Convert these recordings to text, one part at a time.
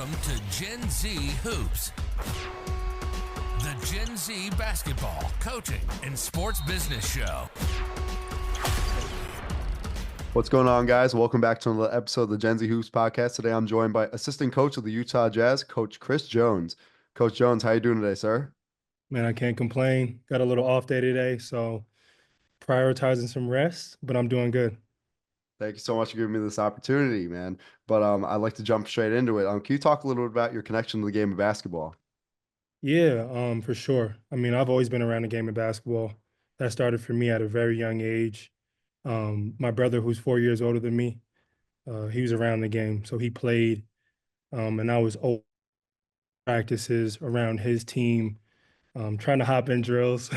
Welcome to Gen Z Hoops, the Gen Z basketball, coaching, and sports business show. What's going on, guys? Welcome back to another episode of the Gen Z Hoops podcast. Today, I'm joined by assistant coach of the Utah Jazz, Coach Chris Jones. Coach Jones, how you doing today, sir? Man, I can't complain. Got a little off day today, so prioritizing some rest, but I'm doing good. Thank you so much for giving me this opportunity, man. But I'd like to jump straight into it. Can you talk a little bit about your connection to the game of basketball? Yeah, for sure. I mean, I've always been around the game of basketball. That started for me at a very young age. My brother, who's 4 years older than me, he was around the game, so he played, and I was old practices around his team, trying to hop in drills,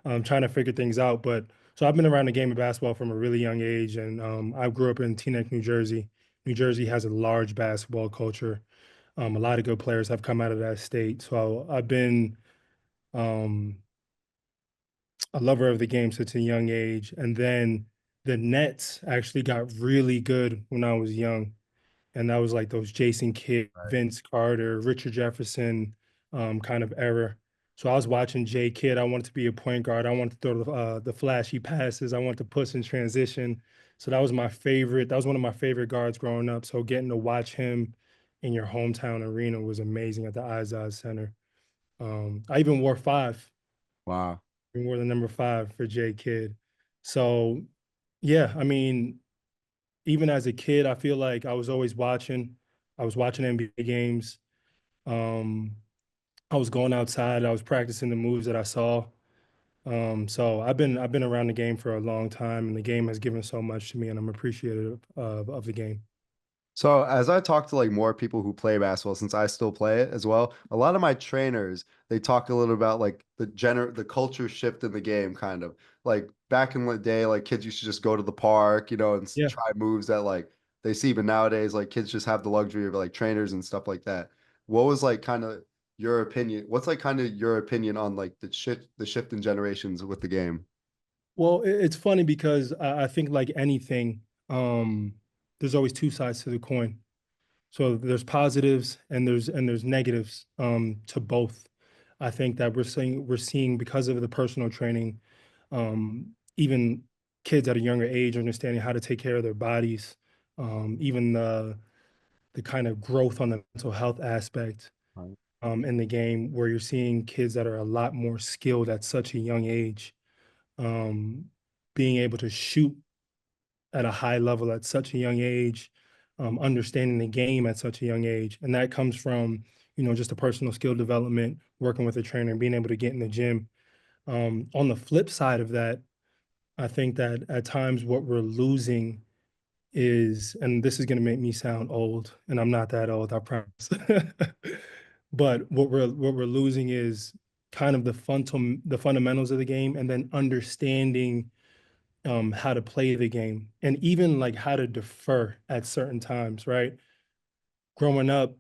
trying to figure things out. But so I've been around the game of basketball from a really young age, and I grew up in Teaneck, New Jersey. New Jersey has a large basketball culture. A lot of good players have come out of that state. So I've been um, a lover of the game since a young age. And then the Nets actually got really good when I was young. And that was like those Jason Kidd, Right. Vince Carter, Richard Jefferson kind of era. So I was watching J Kidd. I wanted to be a point guard. I wanted to throw the flashy passes. I wanted to push in transition. So that was my favorite. That was one of my favorite guards growing up. So getting to watch him in your hometown arena was amazing at the Izod Center. I even wore 5. Wow. I wore the number 5 for J Kidd. So yeah, I mean, even as a kid, I feel like I was always watching. I was watching NBA games. Um, I was going outside. I was practicing the moves that I saw. So I've been around the game for a long time, and the game has given so much to me, and I'm appreciative of the game. So as I talk to like more people who play basketball, since I still play it as well, a lot of my trainers, they talk a little about like the culture shift in the game, kind of like back in the day, like kids used to just go to the park, and Yeah. try moves that like they see, but nowadays like kids just have the luxury of like trainers and stuff like that. What was like kind of your opinion? What's like kind of your opinion on like the shift in generations with the game? Well, it's funny because I think like anything, there's always two sides to the coin. So there's positives and there's negatives to both. I think that we're seeing because of the personal training, even kids at a younger age understanding how to take care of their bodies, even the kind of growth on the mental health aspect Right. in the game, where you're seeing kids that are a lot more skilled at such a young age, um, being able to shoot at a high level at such a young age, understanding the game at such a young age. And that comes from, just a personal skill development, working with a trainer, and being able to get in the gym. On the flip side of that, I think that at times what we're losing is, and this is going to make me sound old, and I'm not that old, I promise. But what we're losing is kind of the fundamentals of the game, and then understanding how to play the game, and even like how to defer at certain times, right? Growing up,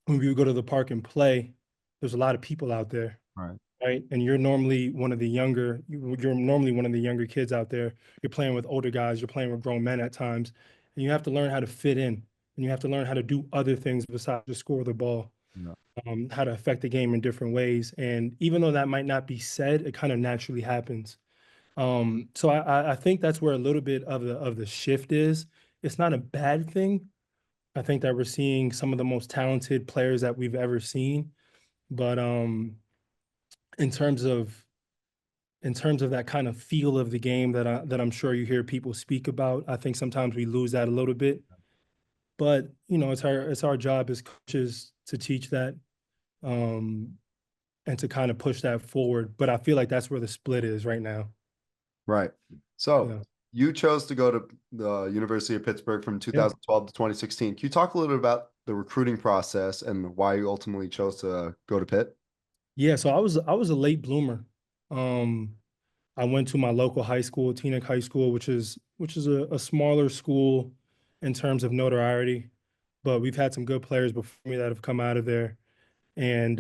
when we would go to the park and play, there's a lot of people out there, Right. right? And you're normally one of the you're normally one of the younger kids out there. You're playing with older guys, you're playing with grown men at times, and you have to learn how to fit in, and you have to learn how to do other things besides just score the ball, Yeah. how to affect the game in different ways. And even though that might not be said, it kind of naturally happens. So I think that's where a little bit of the shift is. It's not a bad thing. I think that we're seeing some of the most talented players that we've ever seen. But in terms of that kind of feel of the game that I'm sure you hear people speak about, I think sometimes we lose that a little bit. But it's our job as coaches to teach that, um, and to kind of push that forward. But I feel like that's where the split is right now. Right. So Yeah. you chose to go to the University of Pittsburgh from Yeah. 2012 to 2016. Can you talk a little bit about the recruiting process and why you ultimately chose to go to Pitt? Yeah, so I was a late bloomer. Um, I went to my local high school, Teaneck High School, which is a smaller school in terms of notoriety, but we've had some good players before me that have come out of there. And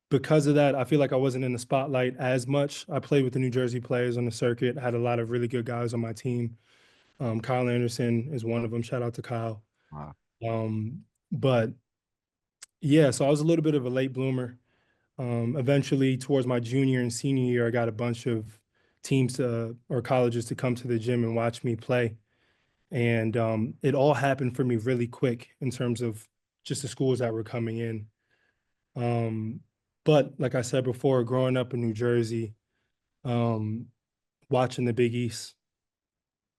because of that, I feel like I wasn't in the spotlight as much. I played with the New Jersey players on the circuit, had a lot of really good guys on my team. Kyle Anderson is one of them. Shout out to Kyle. Wow. But yeah, so I was a little bit of a late bloomer. Eventually, towards my junior and senior year, I got a bunch of teams or colleges to come to the gym and watch me play. And it all happened for me really quick in terms of just the schools that were coming in. Um, but like I said before, growing up in New Jersey, um, watching the Big East,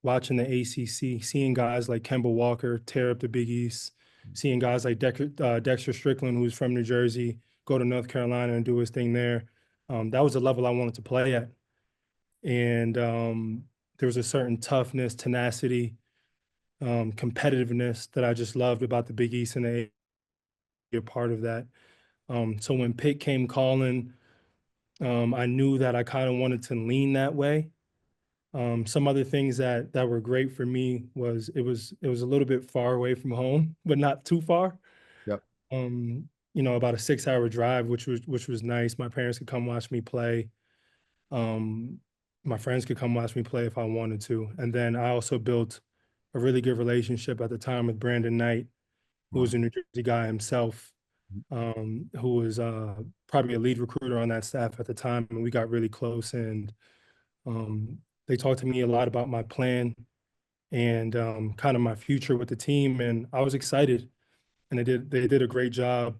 watching the ACC, seeing guys like Kemba Walker tear up the Big East, seeing guys like Dexter Strickland, who's from New Jersey, go to North Carolina and do his thing there. That was the level I wanted to play at. And there was a certain toughness, tenacity, competitiveness that I just loved about the Big East and a part of that. So when Pitt came calling, I knew that I kind of wanted to lean that way. Some other things that were great for me was it was a little bit far away from home, but not too far. Yep. About a 6 hour drive, which was nice. My parents could come watch me play. Um, my friends could come watch me play if I wanted to. And then I also built a really good relationship at the time with Brandon Knight, who Wow. was a New Jersey guy himself, who was probably a lead recruiter on that staff at the time. And we got really close. And they talked to me a lot about my plan and kind of my future with the team. And I was excited. And they did a great job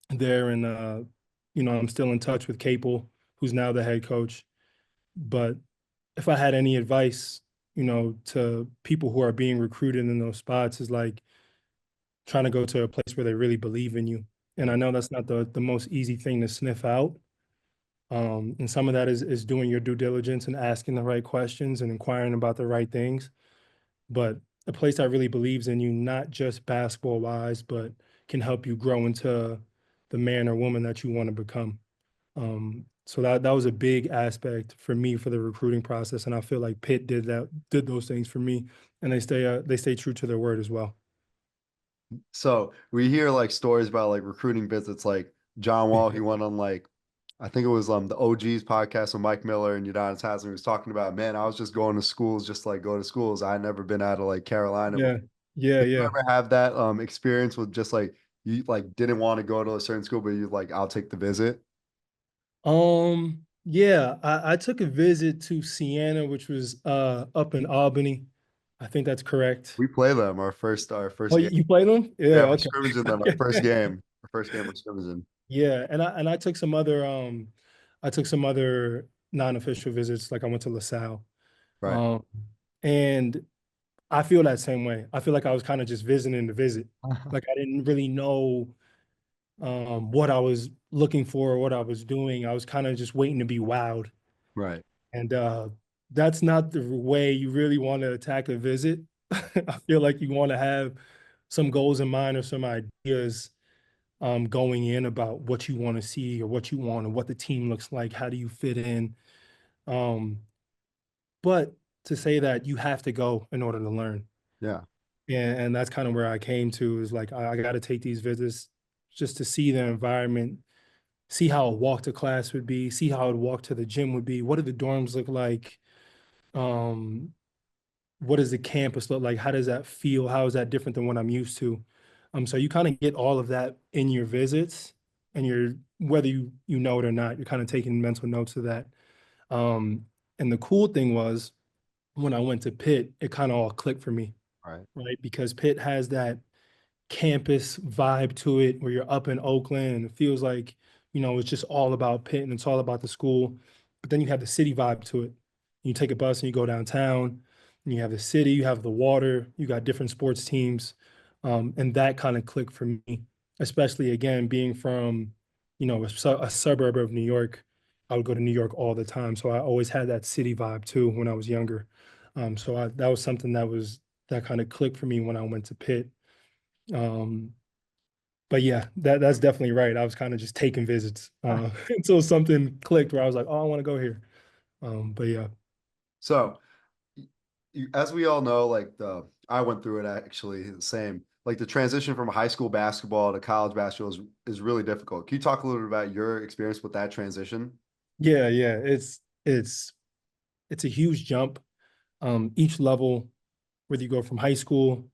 there. And I'm still in touch with Capel, who's now the head coach. But if I had any advice, to people who are being recruited in those spots, is like trying to go to a place where they really believe in you. And I know that's not the most easy thing to sniff out. And some of that is doing your due diligence and asking the right questions and inquiring about the right things. But a place that really believes in you, not just basketball wise, but can help you grow into the man or woman that you want to become. So that was a big aspect for me for the recruiting process, and I feel like Pitt did those things for me, and they stay true to their word as well. So we hear like stories about like recruiting visits, like John Wall, he went on like I think it was the OG's podcast with Mike Miller and Udonis Haslam. He was talking about, man, I was just going to schools just to, like go to schools. I had never been out of like Carolina before. Yeah, yeah, Did you yeah. ever have that experience with just like you like didn't want to go to a certain school, but you like I'll take the visit? Yeah, I took a visit to Siena, which was up in Albany. I think that's correct. We play them our Oh, first you game. you play them? Yeah, Yeah, we're okay. scrimmaging them our Okay. first game. Our first game we're scrimmaging. Yeah, and I took some other non-official visits, like I went to LaSalle. Right. Um, and I feel that same way. I feel like I was kind of just visiting to visit. Like I didn't really know what I was looking for or what I was doing. I was kind of just waiting to be wowed. Right. And that's not the way you really want to attack a visit. I feel like you want to have some goals in mind or some ideas going in about what you want to see or what you want and what the team looks like. How do you fit in? Um, but to say that you have to go in order to learn. Yeah. And that's kind of where I came to is like, I got to take these visits just to see the environment, see how a walk to class would be, see how a walk to the gym would be. What do the dorms look like? Um, what does the campus look like? How does that feel? How is that different than what I'm used to? So you kind of get all of that in your visits and whether you know it or not, you're kind of taking mental notes of that. Um, and the cool thing was when I went to Pitt, it kind of all clicked for me, Right. right? Because Pitt has that campus vibe to it where you're up in Oakland and it feels like, it's just all about Pitt and it's all about the school. But then you have the city vibe to it. You take a bus and you go downtown and you have the city, you have the water, you got different sports teams. And that kind of clicked for me, especially again, being from, a suburb of New York. I would go to New York all the time. So I always had that city vibe too when I was younger. That was something that kind of clicked for me when I went to Pitt. Um, but yeah, that's definitely right. I was kind of just taking visits until something clicked where I was like, oh, I want to go here. But yeah, So as we all know, like I went through it actually the same. Like the transition from high school basketball to college basketball is really difficult. Can you talk a little bit about your experience with that transition? yeah, yeah. It's a huge jump. Each level, whether you go from high school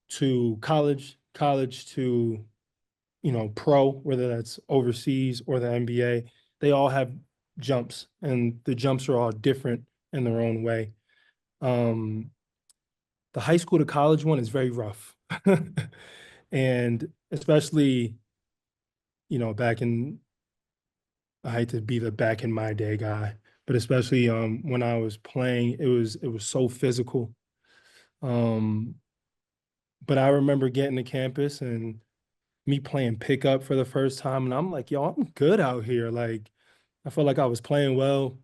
to college college to, pro, whether that's overseas or the NBA, they all have jumps, and the jumps are all different in their own way. Um, the high school to college one is very rough. And especially, back in, I hate to be the back in my day guy, but especially when I was playing, it was so physical. Um, but I remember getting to campus and me playing pickup for the first time, and I'm like, yo, I'm good out here. Like, I felt like I was playing well.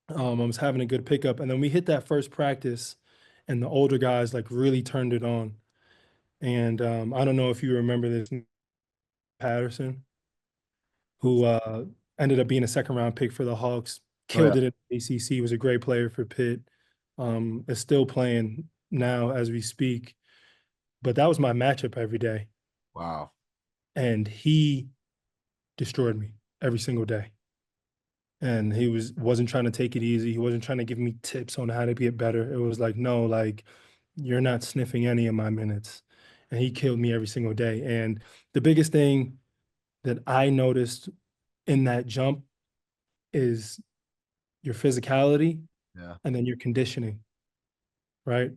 I was having a good pickup, and then we hit that first practice, and the older guys like really turned it on. And I don't know if you remember this, Patterson, who ended up being a second round pick for the Hawks, Oh yeah. killed it at ACC, was a great player for Pitt, is still playing now as we speak. But that was my matchup every day. Wow. And he destroyed me every single day. And he wasn't trying to take it easy. He wasn't trying to give me tips on how to get better. It was like, no, like, you're not sniffing any of my minutes. And he killed me every single day. And the biggest thing that I noticed in that jump is your physicality Yeah. and then your conditioning, right?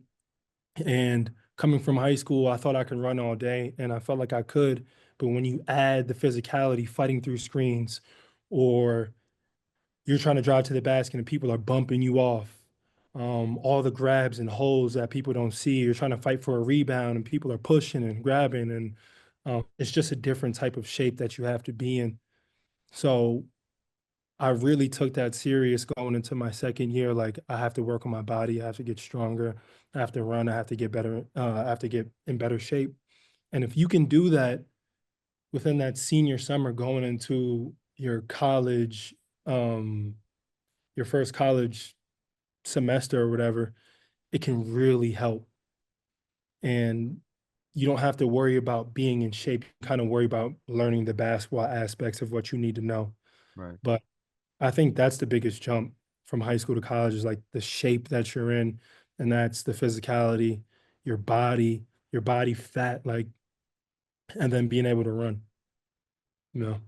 And coming from high school, I thought I could run all day and I felt like I could. But when you add the physicality, fighting through screens, or you're trying to drive to the basket and people are bumping you off, all the grabs and holes that people don't see, you're trying to fight for a rebound and people are pushing and grabbing. And it's just a different type of shape that you have to be in. So I really took that serious going into my second year. Like, I have to work on my body. I have to get stronger. I have to run. I have to get better. I have to get in better shape. And if you can do that within that senior summer going into your college, um, your first college semester or whatever, it can really help. And you don't have to worry about being in shape. You kind of worry about learning the basketball aspects of what you need to know. Right. But I think that's the biggest jump from high school to college, is like the shape that you're in, and that's the physicality, your body fat, like, and then being able to run. You know,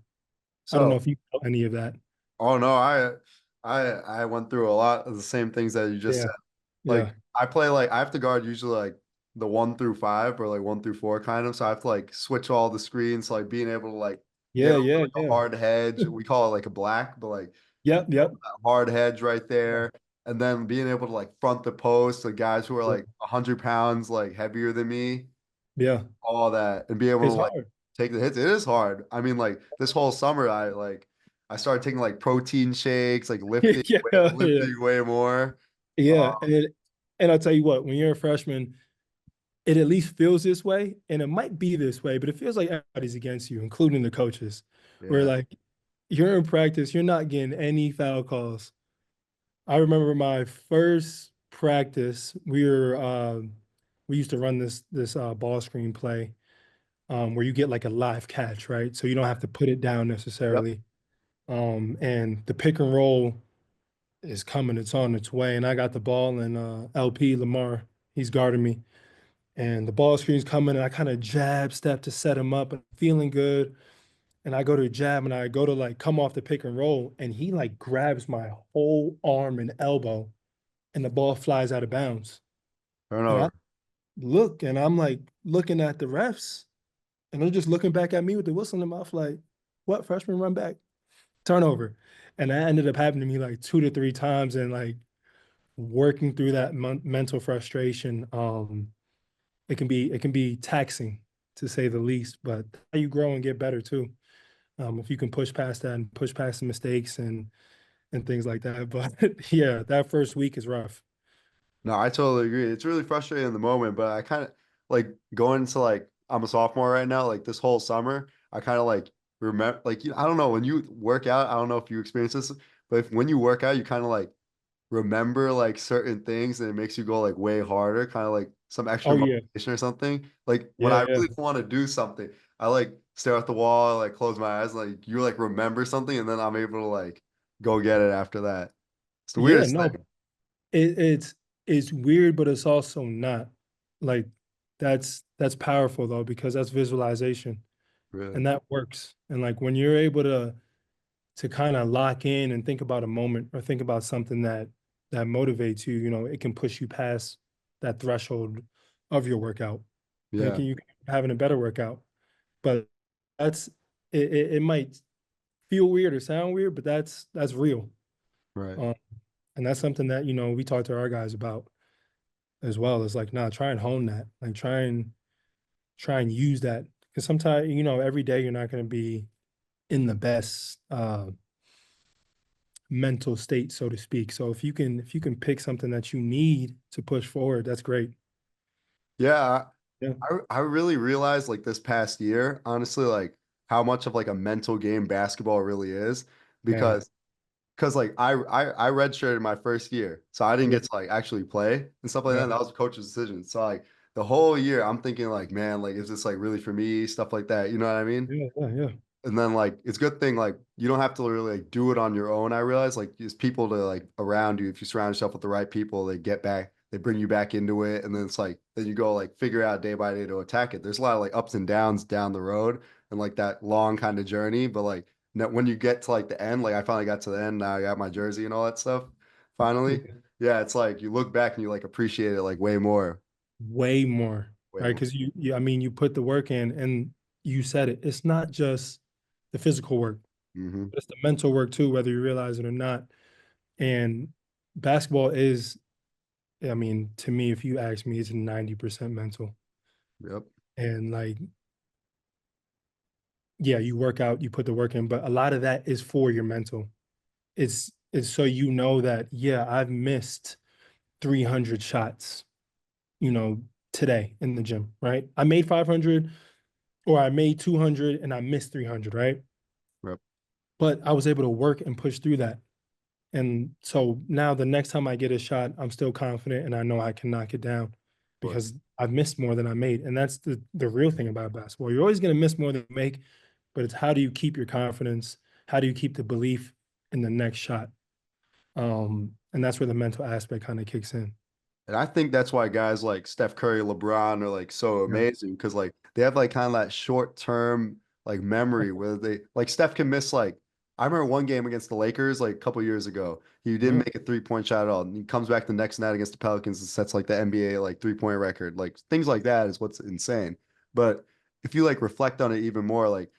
I don't know So, if you felt any of that. oh no, I went through a lot of the same things that you just Yeah, said. Like yeah, I play like I have to guard usually like the 1 through 5 or like 1 through 4 kind of. So I have to like switch all the screens, so, like being able to like get yeah, over yeah, like a yeah. hard hedge. We call it like a black, but like Yep, yep. that hard hedge right Yeah, there. And then being able to like front the post, the guys who are yeah, like 100 pounds like heavier than me, yeah. all that, and be able to It's like hard. take the hits. It is hard. I mean, like this whole summer, I started taking like protein shakes, like Yeah, yeah, lifting way more. yeah. And I'll tell you what, when you're a freshman, it at least feels this way, and it might be this way, but it feels like everybody's against you, including the coaches. Where Yeah. like, you're in practice, you're not getting any foul calls. I remember my first practice, we used to run this ball screen play, where you get like a live catch, right? So you don't have to put it down Yep. necessarily. And the pick and roll is coming, it's on its way. And I got the ball, and LP Lamar, he's guarding me. And the ball screen's coming, and I kind of jab step to set him up and feeling good. And I go to jab and I go to like come off the pick and roll, and he like grabs my whole arm and elbow, and the ball flies out of bounds. And I Turnover. look, and I'm like looking at the refs, and they're just looking back at me with the whistle in their mouth, like, what, freshman, run back? Turnover. And that ended up happening to me like 2 to 3 times, and like working through that mental frustration. It can be taxing, to say the least, but how you grow and get better too. If you can push past that and push past the mistakes and things like that. But yeah, that first week is rough. No, I totally agree. It's really frustrating in the moment, but I kind of like going into like I'm a sophomore right now. Like this whole summer, I kind of like remember like I don't know when you work out. I don't know if you experience this, but when you work out, you kind of like remember like certain things, and it makes you go like way harder, kind of like some extra Oh yeah, motivation or something. Like when yeah, I yeah, really want to do something, I like stare at the wall, like close my eyes, like you like remember something, and then I'm able to like go get it after that. It's the yeah. weirdest No, thing. it's weird, but it's also not. Like, that's powerful though, because that's visualization Really. and that works. And like when you're able to kind of lock in and think about a moment or think about something that motivates you, it can push you past that threshold of your workout. And Yeah. you can having a better workout. But that's it might feel weird or sound weird, but that's real. Right. Um, and that's something that, we talk to our guys about as well. It's like, nah, try and hone that. Like try and use that. Because sometimes, every day you're not going to be in the best mental state, so to speak. So if you can pick something that you need to push forward, that's great. Yeah. Yeah. I really realized like this past year, honestly, like how much of like a mental game basketball really is Man. because like I redshirted my first year, so I didn't Yeah. get to like actually play and stuff like that. Yeah. And that was the coach's decision. So like the whole year, I'm thinking like, man, like is this like really for me? Stuff like that. You know what I mean? Yeah. Yeah. Yeah. And then like it's a good thing like you don't have to really like do it on your own. I realize like there's people to like around you. If you surround yourself with the right people, they bring you back into it, and then it's like then you go like figure out day by day to attack it. There's a lot of like ups and downs down the road and like that long kind of journey, but like when you get to like the end, like I finally got to the end. Now I got my jersey and all that stuff. Finally, Yeah. yeah, it's like you look back and you like appreciate it like way more, Way more, way right? more. Because I mean, you put the work in, and you said it. It's not just the physical work, Hmm. but it's the mental work too, whether you realize it or not. And basketball is, I mean, to me, if you ask me, it's 90% mental. Yep. And like, yeah, you work out, you put the work in, but a lot of that is for your mental. It's so that, yeah, I've missed 300 shots, you know, today in the gym, right? I made 500 or I made 200 and I missed 300, right? Yep. But I was able to work and push through that. And so now the next time I get a shot, I'm still confident and I know I can knock it down Of course. because I've missed more than I made. And that's the real thing about basketball. You're always going to miss more than you make, but it's how do you keep your confidence? How do you keep the belief in the next shot? And that's where the mental aspect kind of kicks in. And I think that's why guys like Steph Curry, LeBron are like so Yeah. amazing because like they have like kind of that short term like memory where they like Steph can miss like I remember one game against the Lakers like a couple years ago. He didn't Yeah. make a 3-point shot at all. And he comes back the next night against the Pelicans and sets like the NBA like 3-point record. Like things like that is what's insane. But if you like reflect on it even more, like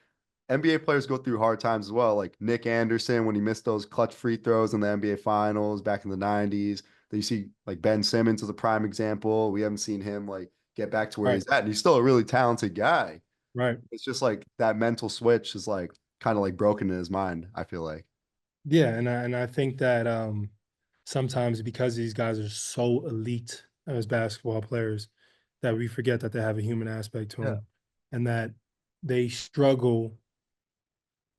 NBA players go through hard times as well. Like Nick Anderson, when he missed those clutch free throws in the NBA Finals back in the 90s. That you see like Ben Simmons is a prime example. We haven't seen him like get back to where Right. he's at. And he's still a really talented guy. Right. It's just like that mental switch is like kind of like broken in his mind, I feel like. Yeah. And I think that sometimes because these guys are so elite as basketball players that we forget that they have a human aspect to Yeah. them and that they struggle,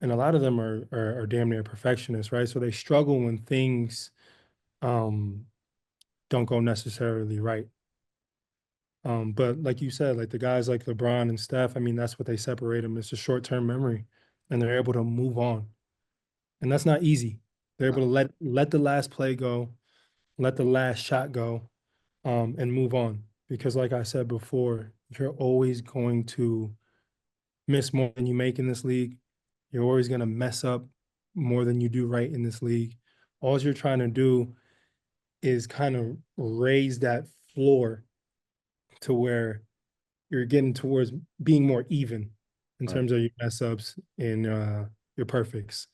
and a lot of them are damn near perfectionists, right? So they struggle when things um don't go necessarily right. But like you said, like the guys like LeBron and Steph, I mean, that's what they separate them. It's a short-term memory, and they're able to move on. And that's not easy. They're able to let the last play go, let the last shot go, and move on. Because like I said before, you're always going to miss more than you make in this league. You're always going to mess up more than you do right in this league. All you're trying to do is kind of raise that floor to where you're getting towards being more even in Right. terms of your mess ups and your perfects.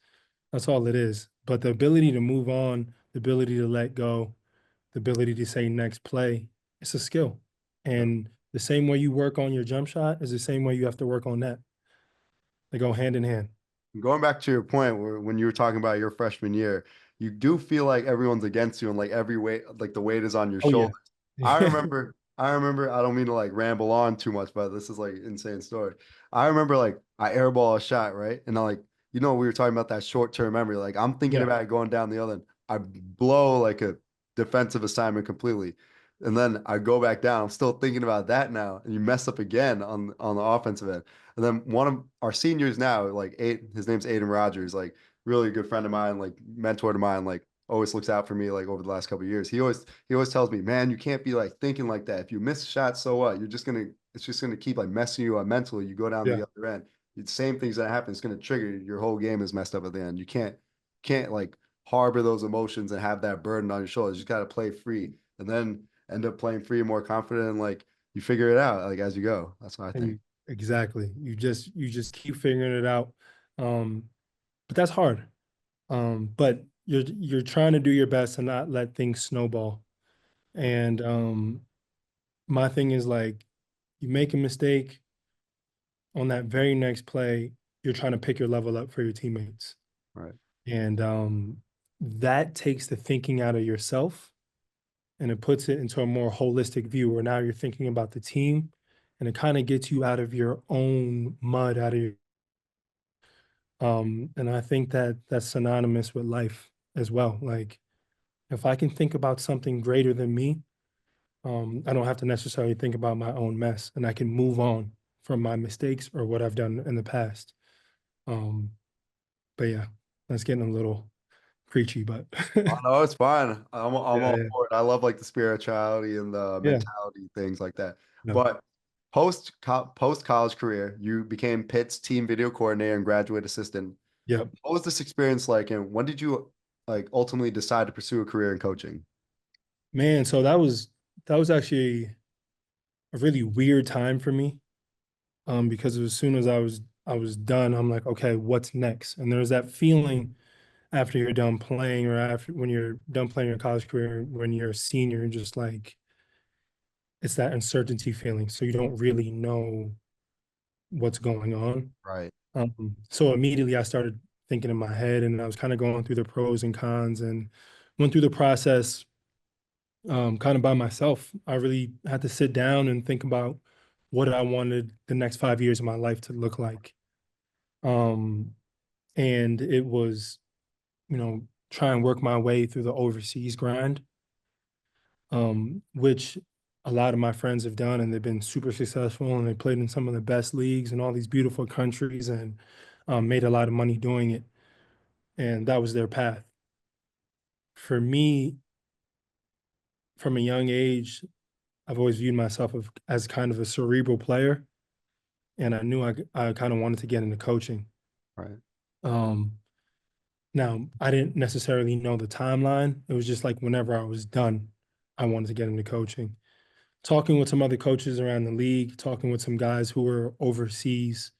That's all it is. But the ability to move on, the ability to let go, the ability to say next play, it's a skill. Yep. And the same way you work on your jump shot is the same way you have to work on that. They go hand in hand. Going back to your point where when you were talking about your freshman year, you do feel like everyone's against you and like every weight, like the weight is on your Oh yeah. shoulders. I remember, I don't mean to like ramble on too much, but this is like insane story. I remember like I airball a shot, right? And I like, we were talking about that short-term memory. Like I'm thinking Yeah. about it going down the other end. I blow like a defensive assignment completely. And then I go back down. I'm still thinking about that now. And you mess up again on the offensive end. And then one of our seniors now, like his name's Aiden Rogers, like really good friend of mine, like mentor to mine, like always looks out for me like over the last couple of years. He always tells me, man, you can't be like thinking like that. If you miss a shot, so what? It's just gonna keep like messing you up mentally. You go down Yeah. the other end. The same things that happen. It's gonna trigger your whole game is messed up at the end. You can't like harbor those emotions and have that burden on your shoulders. You gotta play free and then end up playing free, more confident, and like you figure it out like as you go. That's what I And think. you exactly. You just keep figuring it out. Um, but that's hard. But you're trying to do your best to not let things snowball. And my thing is like you make a mistake on that very next play, you're trying to pick your level up for your teammates. Right. And that takes the thinking out of yourself and it puts it into a more holistic view where now you're thinking about the team and it kind of gets you out of your own mud, out of your and I think that that's synonymous with life as well. Like if I can think about something greater than me, I don't have to necessarily think about my own mess and I can move on from my mistakes or what I've done in the past. Um, but yeah, that's getting a little preachy, but Oh no, it's fine. I'm yeah, all yeah, for it. I love like the spirituality and the yeah, mentality things like that. no, But post college career, you became Pitt's team video coordinator and graduate assistant. yep. What was this experience like, and when did you like ultimately decide to pursue a career in coaching? Man, so that was actually a really weird time for me. Because as soon as I was done, I'm like, okay, what's next? And there's that feeling after you're done playing or after when you're done playing your college career, when you're a senior, just like it's that uncertainty feeling. So you don't really know what's going on. Right, So immediately I started thinking in my head and I was kind of going through the pros and cons and went through the process kind of by myself. I really had to sit down and think about what I wanted the next 5 years of my life to look like. Um, and it was, try and work my way through the overseas grind, which a lot of my friends have done, and they've been super successful, and they played in some of the best leagues in all these beautiful countries, and made a lot of money doing it. And that was their path. For me, from a young age, I've always viewed myself as kind of a cerebral player, and I knew I kind of wanted to get into coaching. right, Um, Now, I didn't necessarily know the timeline. It was just like whenever I was done, I wanted to get into coaching. Talking with some other coaches around the league, talking with some guys who were overseas,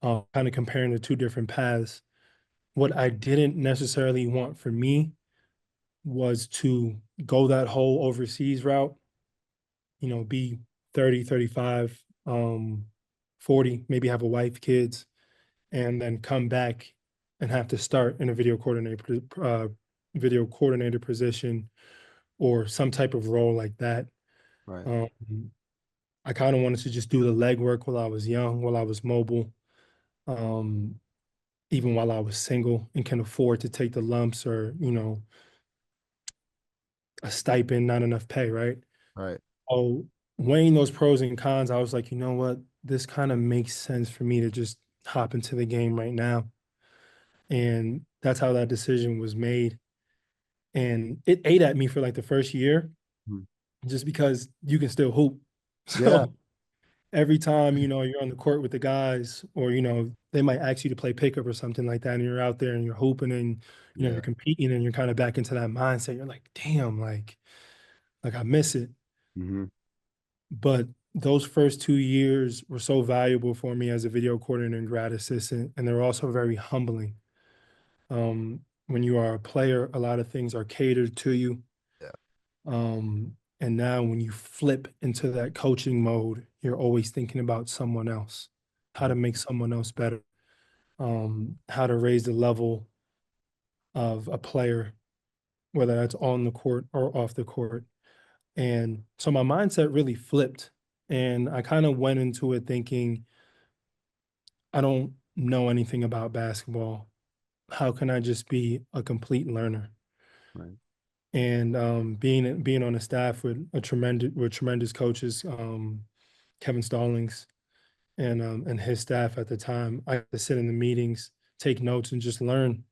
kind of comparing the two different paths. What I didn't necessarily want for me was to go that whole overseas route, be 30, 35, 40, maybe have a wife, kids, and then come back and have to start in a video coordinator position or some type of role like that. right. Um, I kind of wanted to just do the legwork while I was young, while I was mobile, um, even while I was single and can afford to take the lumps or, a stipend, not enough pay, right? Right. So weighing those pros and cons, I was like, you know what? This kind of makes sense for me to just hop into the game right now. And that's how that decision was made. And it ate at me for like the first year, Mhm. just because you can still hoop. Yeah. So every time, you're on the court with the guys, or, they might ask you to play pickup or something like that, and you're out there and you're hooping and, Yeah. you're competing and you're kind of back into that mindset. You're like, damn, like I miss it. Hmm. But those first 2 years were so valuable for me as a video coordinator and grad assistant, and they're also very humbling. When you are a player, a lot of things are catered to you. Yeah. And now when you flip into that coaching mode, you're always thinking about someone else, how to make someone else better, how to raise the level of a player, whether that's on the court or off the court. And so my mindset really flipped. And I kind of went into it thinking, I don't know anything about basketball. How can I just be a complete learner? Right. And being on a staff with tremendous coaches, Kevin Stallings and his staff at the time, I had to sit in the meetings, take notes, and just learn.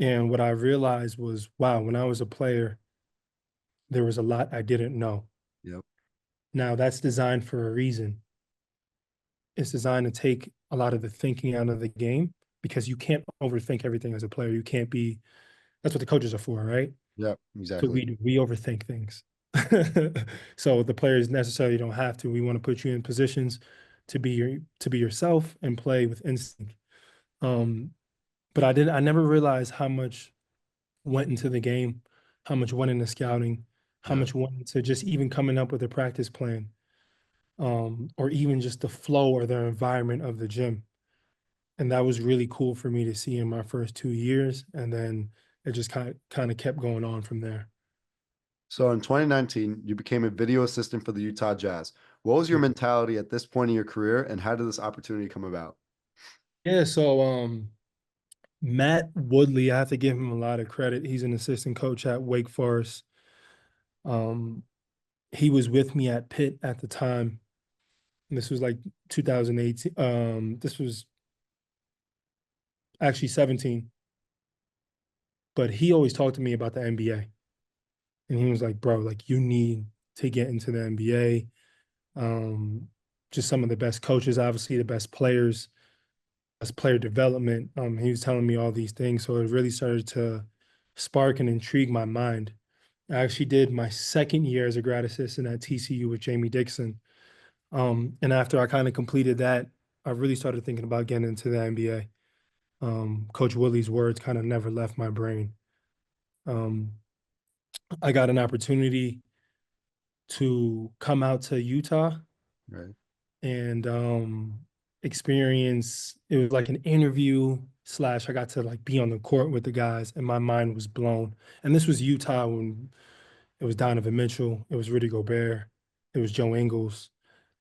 And what I realized was, wow, when I was a player, there was a lot I didn't know. Yep. Now that's designed for a reason. It's designed to take a lot of the thinking out of the game because you can't overthink everything as a player. You can't be, that's what the coaches are for, right? Yep. So Exactly. we overthink things. So the players necessarily don't have to. We want to put you in positions to be yourself and play with instinct. Um, but I never realized how much went into the game, how much went into scouting, how Yeah. much went into just even coming up with a practice plan, or even just the flow or the environment of the gym. And that was really cool for me to see in my first 2 years. And then it just kind of kept going on from there. So in 2019, you became a video assistant for the Utah Jazz. What was your Yeah. mentality at this point in your career, and how did this opportunity come about? Yeah, so Matt Woodley, I have to give him a lot of credit. He's an assistant coach at Wake Forest. Um, he was with me at Pitt at the time. This was like 2018. This was actually 17. But he always talked to me about the NBA. And he was like, bro, like you need to get into the NBA. Um, just some of the best coaches, obviously the best players, best player development. He was telling me all these things. So it really started to spark and intrigue my mind. I actually did my second year as a grad assistant at TCU with Jamie Dixon. And after I kind of completed that, I really started thinking about getting into the NBA. Coach Woodley's words kind of never left my brain. Um, I got an opportunity to come out to Utah Right. and experience. It was like an interview slash I got to like be on the court with the guys, and my mind was blown. And this was Utah when it was Donovan Mitchell, it was Rudy Gobert, it was Joe Ingles.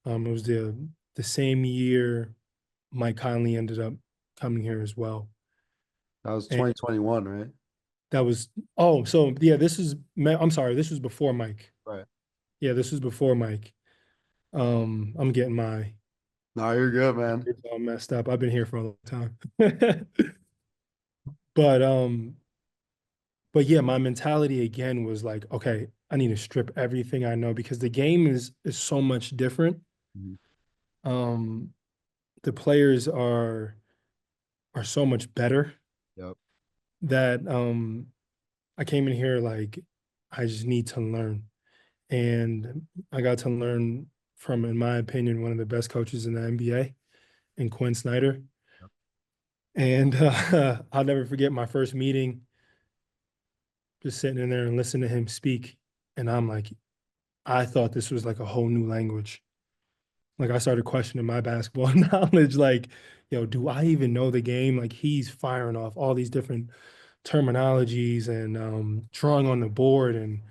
It was the same year Mike Conley ended up coming here as well. That was And 2021, right? that was, oh, so yeah, I'm sorry, this was before Mike. Right. Yeah, this was before Mike. I'm getting my No, you're good, man. it's all messed up. I've been here for a long time. But but yeah, my mentality again was like, okay, I need to strip everything I know because the game is so much different. Mhm. Um, the players are so much better Yep. that I came in here like I just need to learn. And I got to learn from, in my opinion, one of the best coaches in the NBA in Quinn Snyder. Yep. And I'll never forget my first meeting, just sitting in there and listening to him speak. And I'm like, I thought this was like a whole new language. Like I started questioning my basketball knowledge. Like, yo, do I even know the game? Like he's firing off all these different terminologies and drawing on the board, and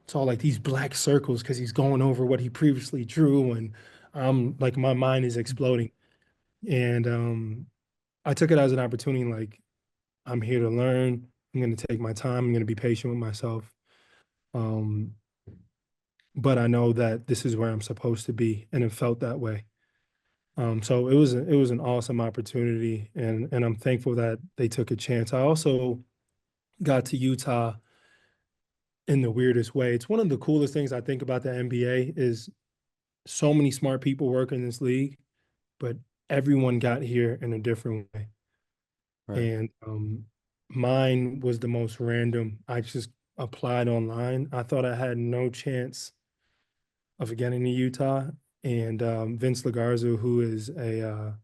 it's all like these black circles because he's going over what he previously drew, and I'm like my mind is exploding. And I took it as an opportunity. Like I'm here to learn. I'm going to take my time. I'm going to be patient with myself. Um, but I know that this is where I'm supposed to be, and it felt that way. So it was an awesome opportunity, and I'm thankful that they took a chance. I also got to Utah in the weirdest way. It's one of the coolest things I think about the NBA is so many smart people work in this league, but everyone got here in a different way. Right. And mine was the most random. I just applied online. I thought I had no chance of getting to Utah. And Vince Lagarza, who is a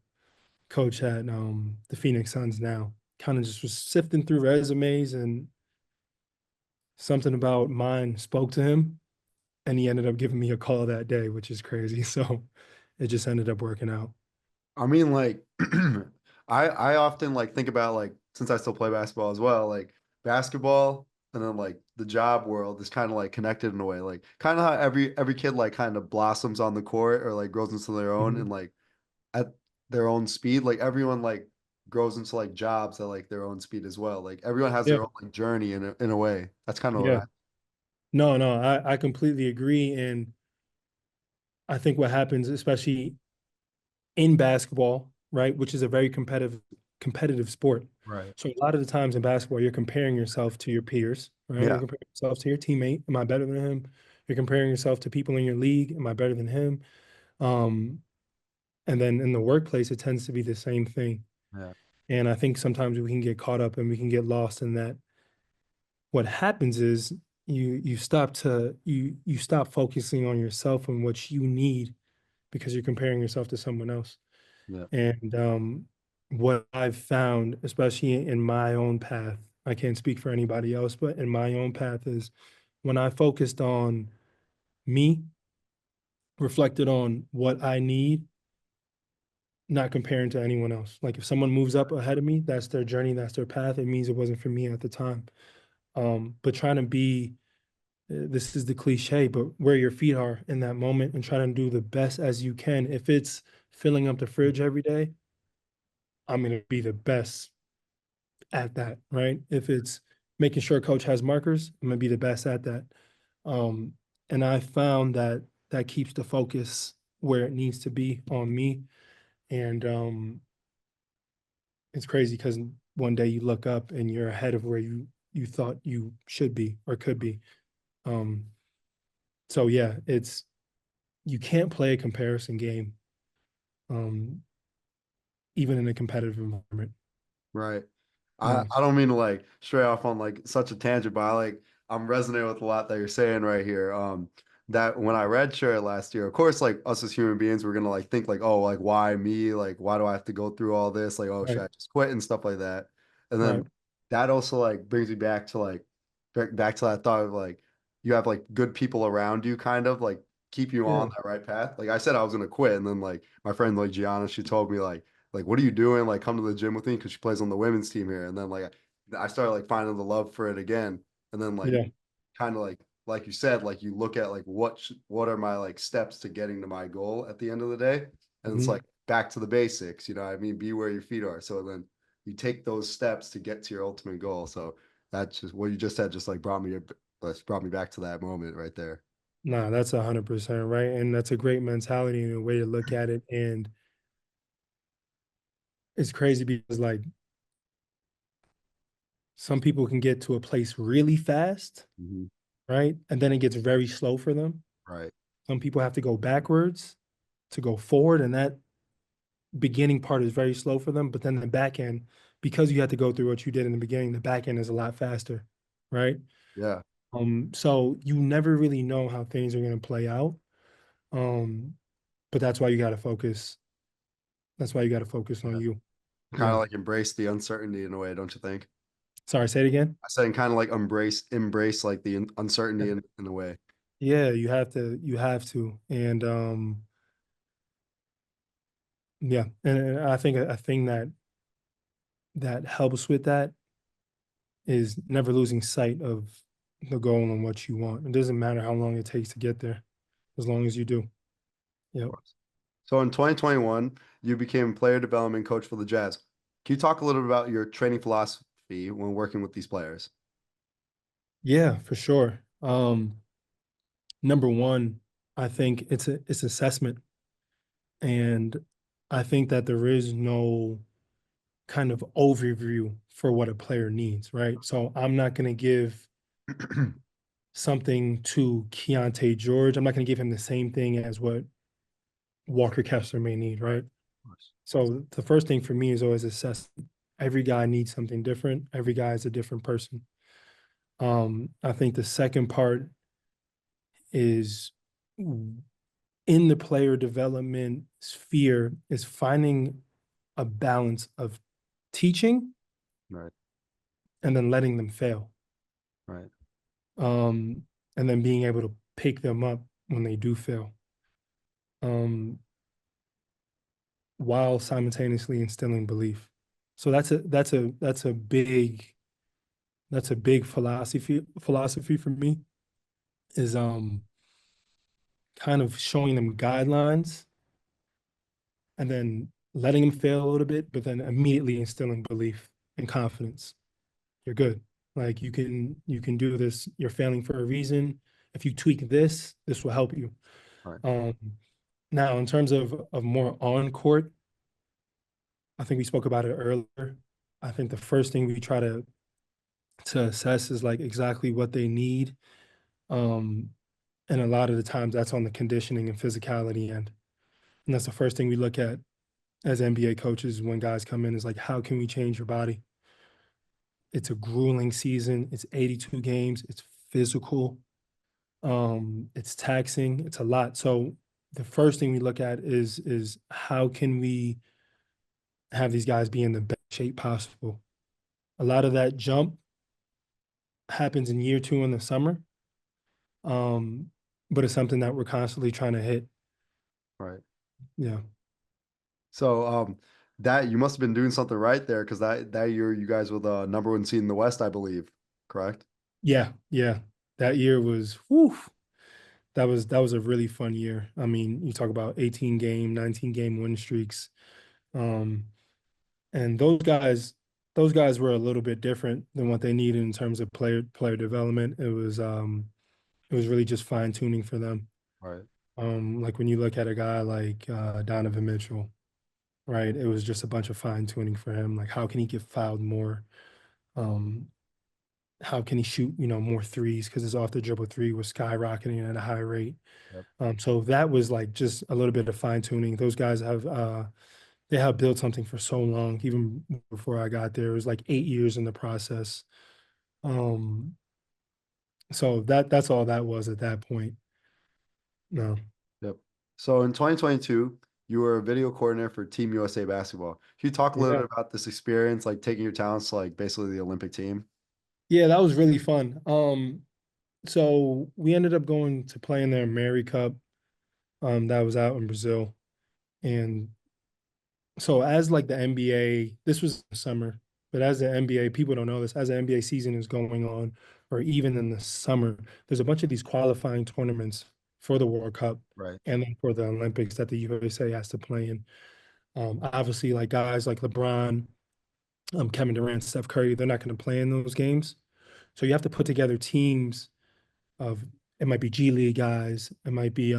coach at the Phoenix Suns now, kind of just was sifting through resumes, and something about mine spoke to him, and he ended up giving me a call that day, which is crazy. So it just ended up working out. I mean, like, I often like think about like since I still play basketball as well, like basketball and then like the job world is kind of like connected in a way, like kind of how every kid like kind of blossoms on the court or like grows into their own Mhm. and like at their own speed. Like everyone like grows into like jobs at like their own speed as well. Like everyone has Yeah, their own like journey in a way. That's kind of what yeah. I. No, no, I completely agree. And I think what happens, especially in basketball, right, which is a very competitive competitive sport. Right. So a lot of the times in basketball, you're comparing yourself to your peers, right? Yeah. You're comparing yourself to your teammate. Am I better than him? You're comparing yourself to people in your league. Am I better than him? Um, and then in the workplace, it tends to be the same thing. Yeah. And I think sometimes we can get caught up and we can get lost in that. What happens is you stop focusing on yourself and what you need because you're comparing yourself to someone else. Yeah. And what I've found, especially in my own path, I can't speak for anybody else, but in my own path is when I focused on me, reflected on what I need, not comparing to anyone else. Like if someone moves up ahead of me, that's their journey, that's their path. It means it wasn't for me at the time. But trying to be, this is the cliche, but where your feet are in that moment and trying to do the best as you can. If it's filling up the fridge every day, I'm going to be the best at that, right? If it's making sure coach has markers, I'm going to be the best at that. And I found that that keeps the focus where it needs to be on me. And it's crazy because one day you look up and you're ahead of where you thought you should be or could be. Um, so yeah, you can't play a comparison game, um, even in a competitive environment. Right. Yeah. I don't mean to like stray off on like such a tangent, but I'm resonating with a lot that you're saying right here. That when I read shirt last year, of course, like us as human beings, we're gonna like think like, oh, like why me? Like why do I have to go through all this? Like, oh, should Right. I just quit and stuff like that? And Right. then that also like brings me back to like back to that thought of like you have like good people around you, kind of like keep you Yeah. on that right path. Like I said, I was gonna quit, and then like my friend like Gianna, she told me like what are you doing? Like come to the gym with me because she plays on the women's team here. And then like I started like finding the love for it again. And then like Yeah. kind of like you said, like you look at like what are my like steps to getting to my goal at the end of the day. And it's Mhm. like back to the basics, you know what I mean? Be where your feet are. So then you take those steps to get to your ultimate goal. So that's just what you just said, just like brought me back to that moment right there. Nah, that's 100% right. And that's a great mentality and a way to look at it. And it's crazy because like some people can get to a place really fast, Mhm. right? And then it gets very slow for them. Right. Some people have to go backwards to go forward, and that beginning part is very slow for them. But then the back end, because you had to go through what you did in the beginning, the back end is a lot faster, right? Yeah. So you never really know how things are going to play out. Um, but that's why you got to focus. That's why you got to focus on Yeah. you. Kind Yeah. of like embrace the uncertainty in a way, don't you think? Sorry, say it again. I said kind of like embrace like the uncertainty in a way. Yeah, you have to. And yeah, and I think a thing that helps with that is never losing sight of the goal and what you want. It doesn't matter how long it takes to get there, as long as you do. Yep. So in 2021, you became player development coach for the Jazz. Can you talk a little bit about your training philosophy when working with these players? Yeah, for sure. Number one, I think it's assessment. And I think that there is no kind of overview for what a player needs, right? So I'm not going to give something to Keyonte George. I'm not going to give him the same thing as what Walker Kessler may need, right? So the first thing for me is always assess. Every guy needs something different. Every guy is a different person. I think the second part is in the player development sphere is finding a balance of teaching Right, and then letting them fail. right, Um, and then being able to pick them up when they do fail. Um, while simultaneously instilling belief. So that's a big philosophy for me is kind of showing them guidelines and then letting them fail a little bit, but then immediately instilling belief and confidence. You're good. Like you can do this. You're failing for a reason. If you tweak this, this will help you. right. Um, now in terms of more on court, I think we spoke about it earlier. I think the first thing we try to assess is like exactly what they need. Um, and a lot of the times that's on the conditioning and physicality end. And that's the first thing we look at as NBA coaches when guys come in is like, how can we change your body? It's a grueling season. It's 82 games. It's physical. It's taxing. It's a lot. So the first thing we look at is how can we have these guys be in the best shape possible? A lot of that jump happens in year 2 in the summer. But it's something that we're constantly trying to hit. Right. Yeah. So that you must have been doing something right there because that year you guys were the number 1 seed in the West, I believe. Correct? Yeah. Yeah. That year was whew, that was a really fun year. I mean, you talk about 18 game, 19 game win streaks. Um, and those guys were a little bit different than what they needed in terms of player development. It was really just fine tuning for them. Right. Like when you look at a guy like Donovan Mitchell, right? It was just a bunch of fine tuning for him. Like how can he get fouled more? Um, how can he shoot, more threes? Because his off the dribble three was skyrocketing at a high rate. Yep. So that was like just a little bit of fine tuning. Those guys they have built something for so long, even before I got there. It was like 8 years in the process. Um, so that's all that was at that point. No. Yep. So in 2022, you were a video coordinator for Team USA basketball. Can you talk a little Yeah. bit about this experience, like taking your talents to like basically the Olympic team? Yeah, that was really fun. So we ended up going to play in their Mary Cup, that was out in Brazil. And so as like the NBA, this was the summer, but as the NBA, people don't know this, as the NBA season is going on, or even in the summer, there's a bunch of these qualifying tournaments for the World Cup Right. and then for the Olympics that the USA has to play in. Obviously, like guys like LeBron, Kevin Durant, Steph Curry, they're not going to play in those games. So you have to put together teams of it might be G League guys, it might be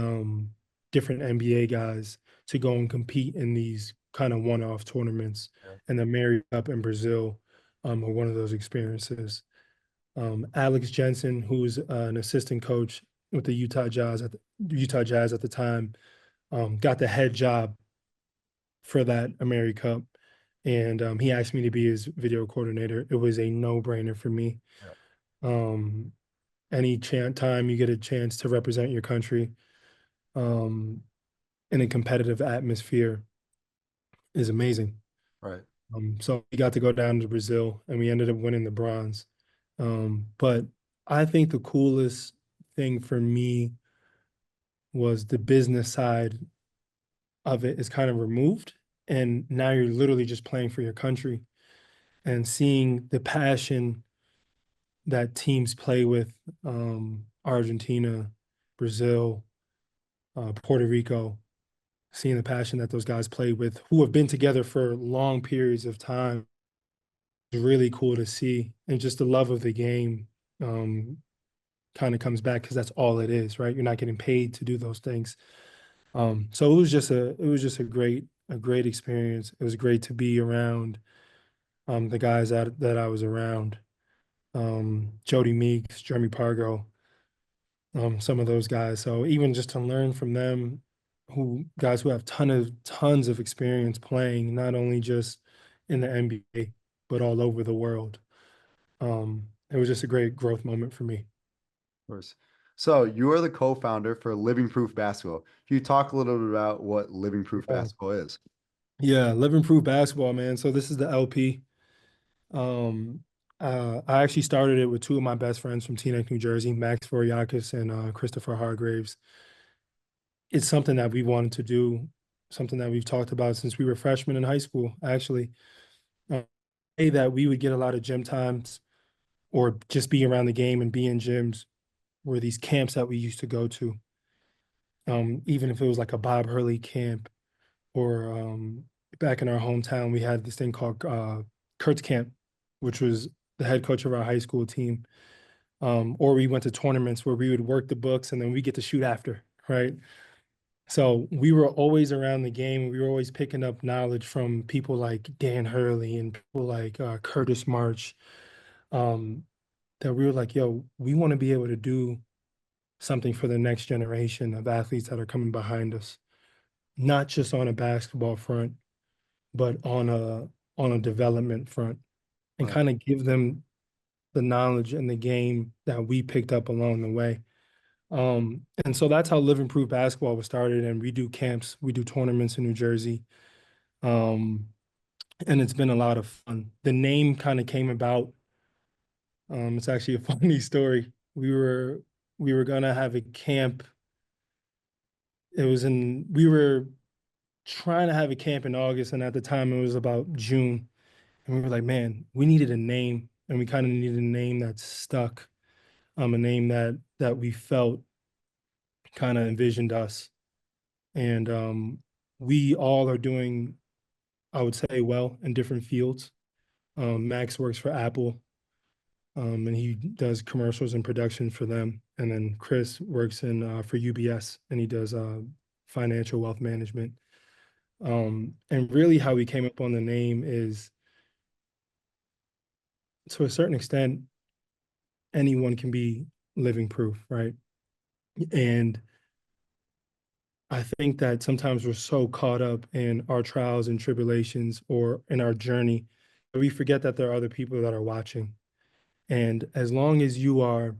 different NBA guys to go and compete in these kind of one-off tournaments. Yeah. And the Mary Cup in Brazil are one of those experiences. Alex Jensen, who's an assistant coach with the Utah Jazz at the time, got the head job for that Mary Cup. And he asked me to be his video coordinator. It was a no-brainer for me. Yeah. Um, any time you get a chance to represent your country um, in a competitive atmosphere is amazing. Right. So we got to go down to Brazil and we ended up winning the bronze. But I think the coolest thing for me was the business side of it is kind of removed. And now you're literally just playing for your country and seeing the passion that teams play with Argentina, Brazil, Puerto Rico, seeing the passion that those guys play with, who have been together for long periods of time, is really cool to see. And just the love of the game kind of comes back because that's all it is, right? You're not getting paid to do those things. So it was just a great experience. It was great to be around the guys that I was around. Jody Meeks, Jeremy Pargo, some of those guys. So even just to learn from them, guys who have tons of experience playing, not only just in the NBA, but all over the world. It was just a great growth moment for me. Of course. So you are the co-founder for Living Proof Basketball. Can you talk a little bit about what Living Proof Yeah. Basketball is? Yeah, Living Proof Basketball, man. So this is the LP. Um, I actually started it with two of my best friends from Teaneck, New Jersey, Max Voriakis and Christopher Hargraves. It's something that we wanted to do, something that we've talked about since we were freshmen in high school, actually. That we would get a lot of gym times or just be around the game and be in gyms were these camps that we used to go to. Even if it was like a Bob Hurley camp or back in our hometown, we had this thing called Kurt's Camp, which was the head coach of our high school team. Or we went to tournaments where we would work the books and then we get to shoot after, right? So we were always around the game. We were always picking up knowledge from people like Dan Hurley and people like Curtis March. Um, that we were like, yo, we want to be able to do something for the next generation of athletes that are coming behind us, not just on a basketball front, but on a development front, and Right. kind of give them the knowledge and the game that we picked up along the way. And so that's how Live Improve Basketball was started. And we do camps, we do tournaments in New Jersey. Um, and it's been a lot of fun. The name kind of came about. It's actually a funny story. We were gonna have a camp. We were trying to have a camp in August, and at the time it was about June. And we were like, man, we needed a name, and we kind of needed a name that stuck, a name that we felt kind of envisioned us. And we all are doing, I would say, well in different fields. Max works for Apple, and he does commercials and production for them. And then Chris works in for UBS, and he does financial wealth management. And really, how we came up on the name is, to a certain extent, anyone can be living proof, right? And I think that sometimes we're so caught up in our trials and tribulations or in our journey that we forget that there are other people that are watching. And as long as you are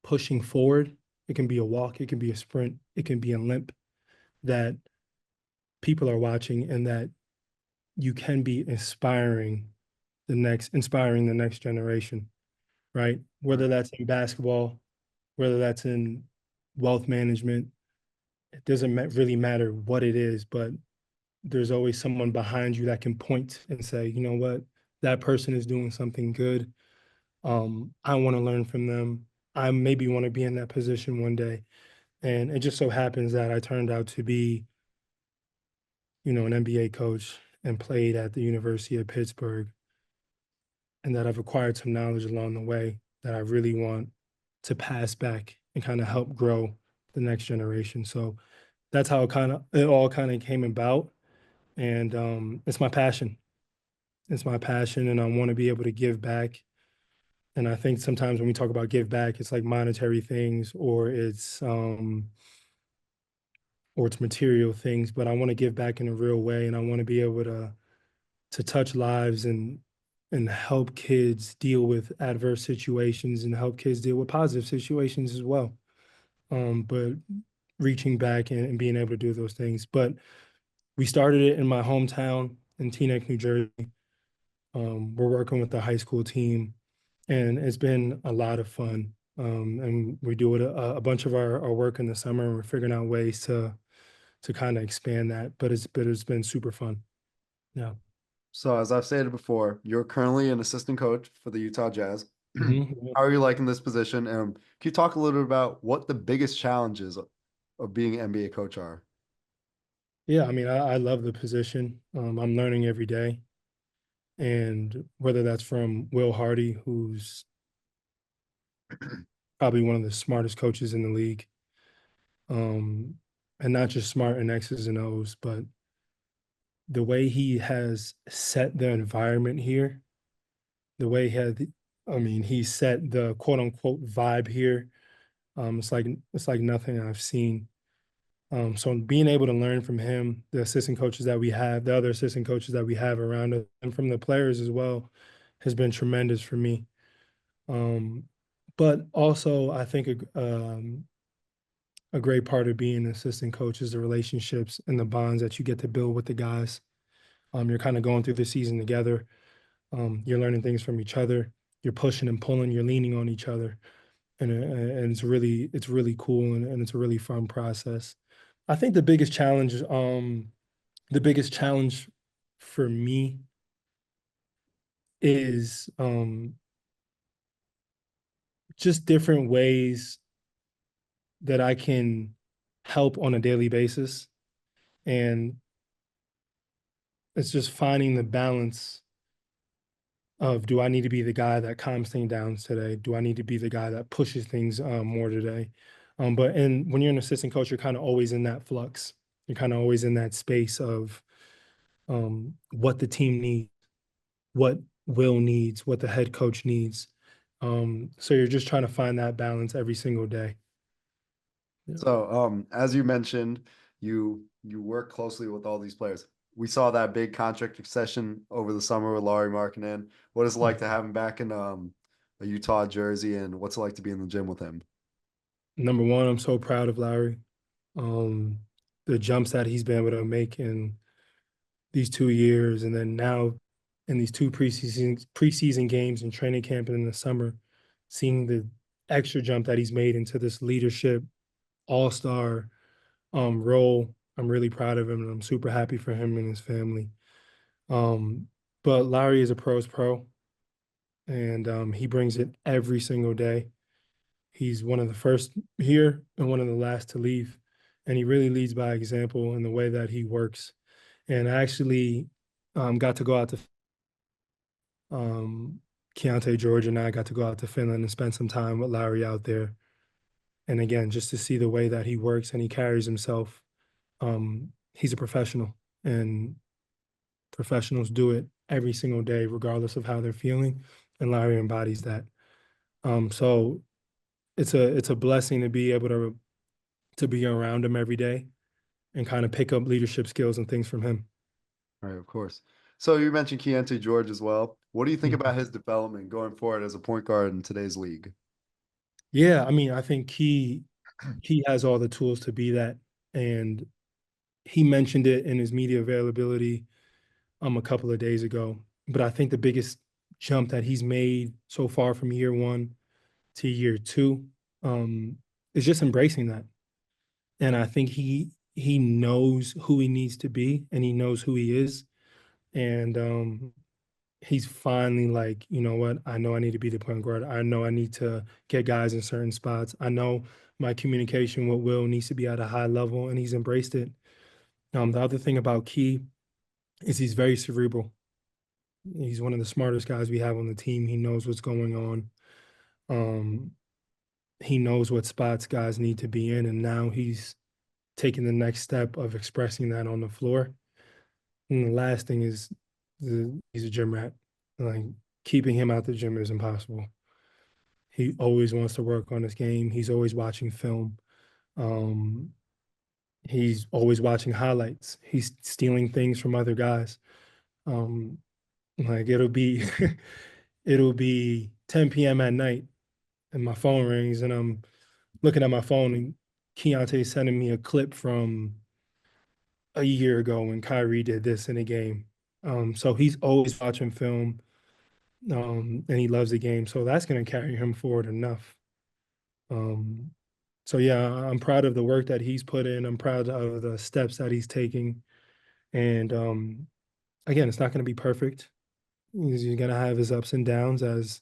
pushing forward, it can be a walk, it can be a sprint, it can be a limp, that people are watching and that you can be inspiring the next generation, right? Whether Right. that's in basketball, whether that's in wealth management, it doesn't really matter what it is, but there's always someone behind you that can point and say, you know what, that person is doing something good. I want to learn from them. I maybe want to be in that position one day. And it just so happens that I turned out to be, an NBA coach and played at the University of Pittsburgh, and that I've acquired some knowledge along the way that I really want to pass back and kind of help grow the next generation. So that's how it all kind of came about. And it's my passion. It's my passion, and I want to be able to give back. And I think sometimes when we talk about give back, it's like monetary things or it's material things, but I want to give back in a real way, and I want to be able to touch lives and help kids deal with adverse situations and help kids deal with positive situations as well. But reaching back and being able to do those things. But we started it in my hometown in Teaneck, New Jersey. We're working with the high school team, and it's been a lot of fun. And we do it a bunch of our work in the summer, and we're figuring out ways to kind of expand that. But it's been super fun. Yeah. So as I've stated before, you're currently an assistant coach for the Utah Jazz. Mhm. How are you liking this position? And can you talk a little bit about what the biggest challenges of being an NBA coach are? Yeah, I mean, I love the position. I'm learning every day. And whether that's from Will Hardy, who's probably one of the smartest coaches in the league, um, and not just smart in X's and O's, but the way he has set the environment here, the way he set the quote unquote vibe here. It's like nothing I've seen. So being able to learn from him, the assistant coaches that we have, the other assistant coaches that we have around us, and from the players as well, has been tremendous for me. Um, but also, I think a great part of being an assistant coach is the relationships and the bonds that you get to build with the guys. You're kind of going through the season together. You're learning things from each other. You're pushing and pulling. You're leaning on each other, and it's really cool, and it's a really fun process. I think the biggest challenge for me is just different ways that I can help on a daily basis. And it's just finding the balance of, do I need to be the guy that calms things down today? Do I need to be the guy that pushes things more today? But when you're an assistant coach, you're kind of always in that flux. You're kind of always in that space of what the team needs, what Will needs, what the head coach needs. So you're just trying to find that balance every single day. Yeah. So, as you mentioned, you work closely with all these players. We saw that big contract extension over the summer with Lauri Markkanen. What is it like to have him back in a Utah jersey, and what's it like to be in the gym with him? Number one, I'm so proud of Lauri. Um, the jumps that he's been able to make in these 2 years, and then now in these two preseason games and training camp and in the summer, seeing the extra jump that he's made into this leadership all-star role. I'm really proud of him, and I'm super happy for him and his family. Um, but Lauri is a pro's pro, and he brings it every single day. He's one of the first here and one of the last to leave, and he really leads by example in the way that he works. And I actually got to go out to Keyonte, Georgia, and I got to go out to Finland and spend some time with Lauri out there. And again, just to see the way that he works and he carries himself, he's a professional, and professionals do it every single day, regardless of how they're feeling. And Lauri embodies that. So it's a blessing to be able to be around him every day and kind of pick up leadership skills and things from him. All right, of course. So you mentioned Keyonte George as well. What do you think Mhm. about his development going forward as a point guard in today's league? Yeah, I mean, I think he has all the tools to be that, and he mentioned it in his media availability a couple of days ago. But I think the biggest jump that he's made so far from year one to year two um, is just embracing that. And I think he knows who he needs to be, and he knows who he is. And he's finally like, you know what? I know I need to be the point guard. I know I need to get guys in certain spots. I know my communication with Will needs to be at a high level, and he's embraced it. The other thing about Key is he's very cerebral. He's one of the smartest guys we have on the team. He knows what's going on. Um, he knows what spots guys need to be in, and now he's taking the next step of expressing that on the floor. And the last thing is he's a gym rat. Like, keeping him out the gym is impossible. He always wants to work on his game. He's always watching film. Um, he's always watching highlights. He's stealing things from other guys. Um, like it'll be 10 p.m. at night and my phone rings and I'm looking at my phone and Keyonte is sending me a clip from a year ago when Kyrie did this in a game. So he's always watching film, and he loves the game. So that's going to carry him forward enough. Um, so yeah, I'm proud of the work that he's put in. I'm proud of the steps that he's taking. And again, it's not going to be perfect. He's going to have his ups and downs as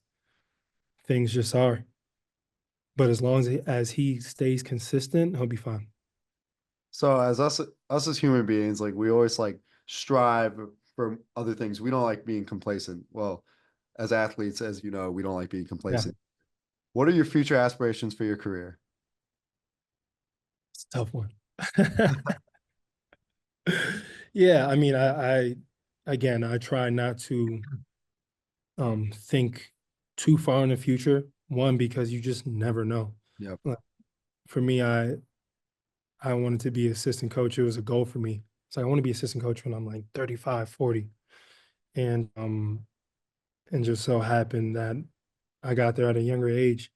things just are. But as long as he stays consistent, he'll be fine. So as us as human beings, like we always like strive for other things. We don't like being complacent. Well, as athletes, as you know, we don't like being Yeah, complacent. What are your future aspirations for your career? it's a tough one. Yeah, I mean, I again, I try not to think too far in the future. One, because you just never know. Yep. Like, for me, I wanted to be assistant coach. It was a goal for me. So I want to be assistant coach when I'm like 35, 40. And just so happened that I got there at a younger age.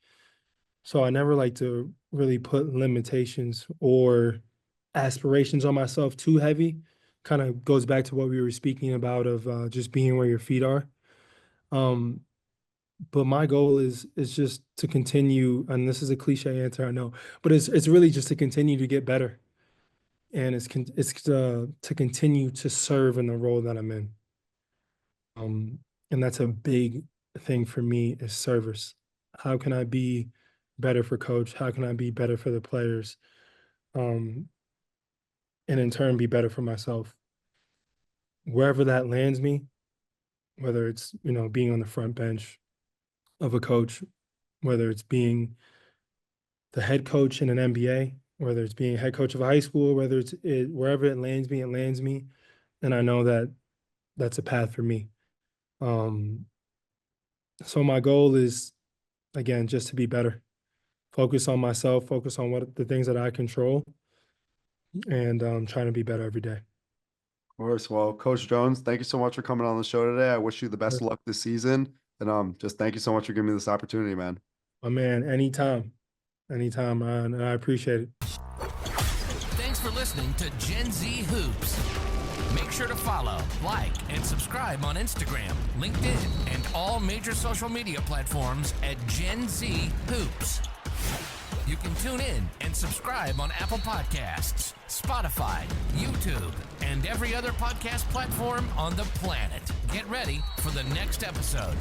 So I never like to really put limitations or aspirations on myself too heavy. Kind of goes back to what we were speaking about of just being where your feet are. Um, but my goal is just to continue, and this is a cliche answer, I know, but it's really just to continue to get better, and it's to continue to serve in the role that I'm in. Um, and that's a big thing for me is service. How can I be better for coach? How can I be better for the players? Um, and in turn be better for myself. Wherever that lands me, whether it's, being on the front bench of a coach, whether it's being the head coach in an NBA, whether it's being head coach of a high school, whether it's wherever it lands me, and I know that that's a path for me. So my goal is, again, just to be better. Focus on myself, focus on the things that I control, and trying to be better every day. Of course. Well, Coach Jones, thank you so much for coming on the show today. I wish you the best of luck this season. And just thank you so much for giving me this opportunity, man. My man, anytime, man. And I appreciate it. Thanks for listening to Gen Z Hoops. Make sure to follow, like, and subscribe on Instagram, LinkedIn, and all major social media platforms at Gen Z Hoops. You can tune in and subscribe on Apple Podcasts, Spotify, YouTube, and every other podcast platform on the planet. Get ready for the next episode.